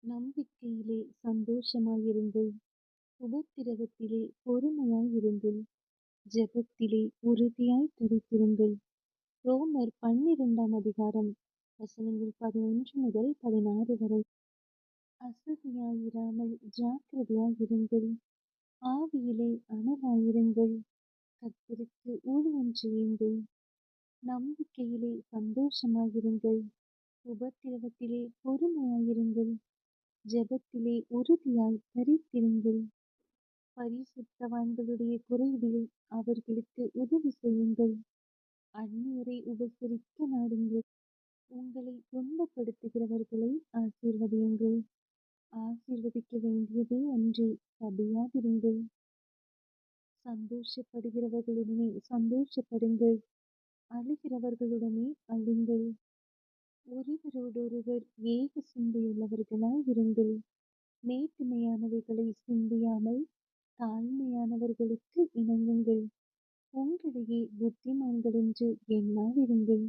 நம்பிக்கையிலே சந்தோஷமாயிருங்கள். உபத்திரவத்திலே பொறுமையாயிருங்கள். ஜெபத்திலே உறுதியாய் தரித்திருங்கள். ரோமர் 12ஆம் அதிகாரம் வசனங்கள் 11 முதல் 16 வரை. அசதியாயிராமல் ஜாக்கிரதையாயிருங்கள். ஆவியிலே அனலாயிருங்கள். கர்த்தருக்கு ஊழியம் செய்யுங்கள். நம்பிக்கையிலே சந்தோஷமாயிருங்கள். உபத்திரவத்திலே பொறுமையாயிருங்கள். ஜெபத்திலே உறுதியாய் தரித்திருங்கள். பரிசுத்தவான்களுடைய குறைவில் அவர்களுக்கு உதவி செய்யுங்கள். அந்நியரை உபசரிக்க நாடுங்கள். உங்களை துன்பப்படுத்துகிறவர்களை ஆசீர்வதியுங்கள். ஆசீர்வதிக்க வேண்டியதே அன்றி சபியாதிருங்கள். சந்தோஷப்படுகிறவர்களுடனே சந்தோஷப்படுங்கள். அழுகிறவர்களுடனே அழுங்கள். ஒருவரோடொருவர் ஏக சிந்தையுள்ளவர்களாயிருங்கள். மேட்டுமையானவைகளை சிந்தியாமல் தாழ்மையானவர்களுக்கு இணங்குங்கள். உங்களையே புத்திமான்கள் என்று எண்ணாதிருங்கள்.